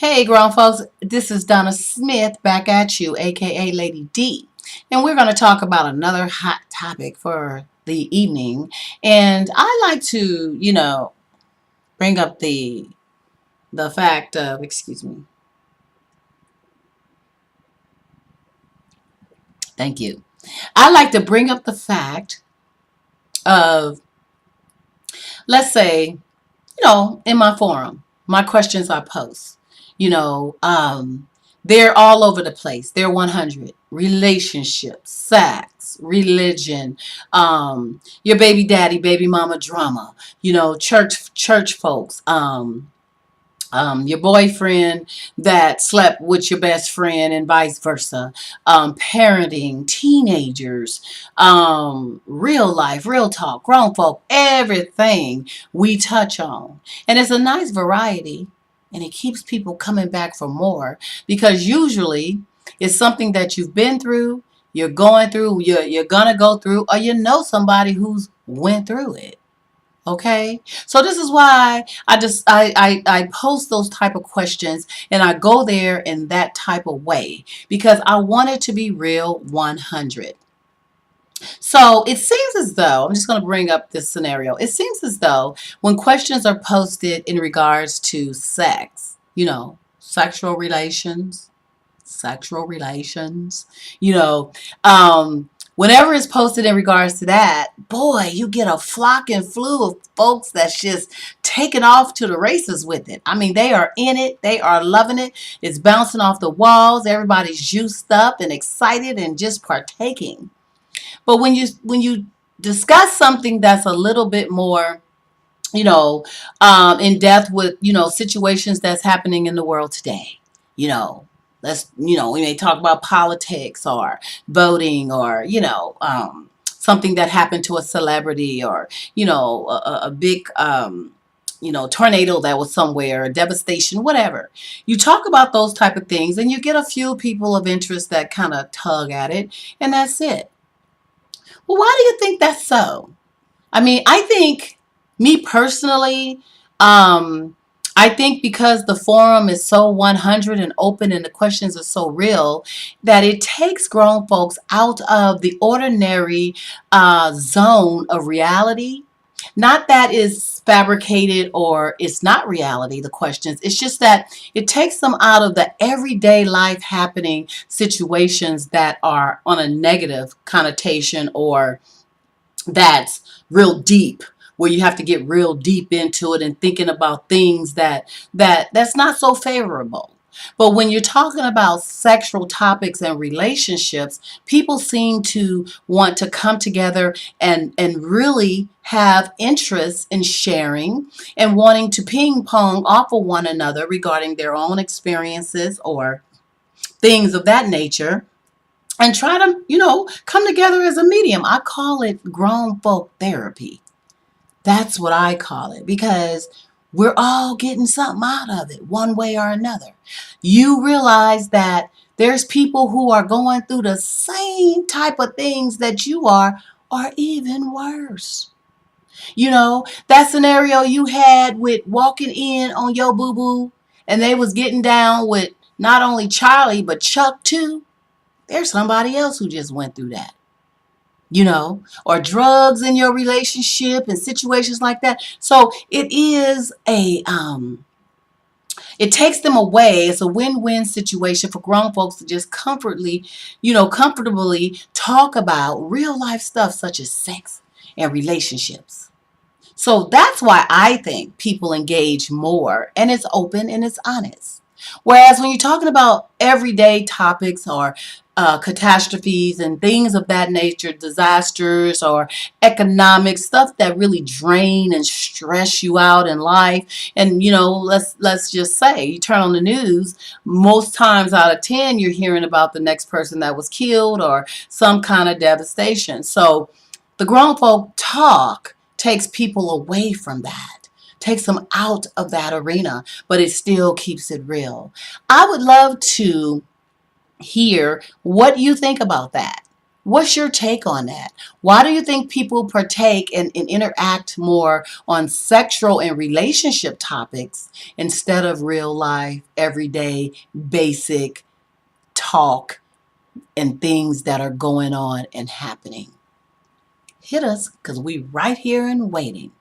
Hey, grown folks, this is Donna Smith back at you, aka Lady D. And we're going to talk about another hot topic for the evening. And I like to, bring up the fact of, excuse me, thank you. I like to bring up the fact of, let's say, in my forum, my questions I post, you know, um, they're all over the place. They're 100 relationships, sex, religion, your baby daddy, baby mama drama, church folks, your boyfriend that slept with your best friend and vice versa, parenting, teenagers, real life, real talk, grown folk, everything we touch on. And it's a nice variety and it keeps people coming back for more because usually it's something that you've been through, you're going through, you're gonna go through, or you know somebody who's went through it. Okay, so this is why I post those type of questions and I go there in that type of way because I want it to be real 100. So it seems as though, I'm just going to bring up this scenario. It seems as though when questions are posted in regards to sex, sexual relations, you know, whenever it's posted in regards to that, boy, you get a flock and flew of folks that's just taking off to the races with it. I mean, they are in it. They are loving it. It's bouncing off the walls. Everybody's juiced up and excited and just partaking. But when you discuss something that's a little bit more, in depth with, situations that's happening in the world today, you know, we may talk about politics or voting or, something that happened to a celebrity or, a big, tornado that was somewhere, a devastation, whatever. You talk about those type of things and you get a few people of interest that kind of tug at it, and that's it. Well, why do you think that's so? I mean, I think, me personally, um, I think because the forum is so 100 and open and the questions are so real that it takes grown folks out of the ordinary zone of reality. Not that is fabricated or it's not reality, the questions. It's just that it takes them out of the everyday life happening situations that are on a negative connotation or that's real deep, where you have to get real deep into it and thinking about things that's not so favorable. But when you're talking about sexual topics and relationships, people seem to want to come together and really have interest in sharing and wanting to ping pong off of one another regarding their own experiences or things of that nature and try to, come together as a medium. I call it grown folk therapy. That's what I call it because we're all getting something out of it one way or another. You realize that there's people who are going through the same type of things that you are, or even worse. That scenario you had with walking in on your boo boo and they was getting down with not only Charlie but Chuck too. There's somebody else who just went through that, or drugs in your relationship and situations like that. So it takes them away. It's a win-win situation for grown folks to just comfortably talk about real life stuff such as sex and relationships. So that's why I think people engage more and it's open and it's honest. Whereas when you're talking about everyday topics or catastrophes and things of that nature, disasters or economic stuff that really drain and stress you out in life, and let's just say you turn on the news, most times out of 10 you're hearing about the next person that was killed or some kind of devastation. So the grown folk talk takes people away from that, takes them out of that arena, but it still keeps it real. I would love to hear what you think about that. What's your take on that? Why do you think people partake and interact more on sexual and relationship topics instead of real life, everyday, basic talk and things that are going on and happening? Hit us, because we right here and waiting.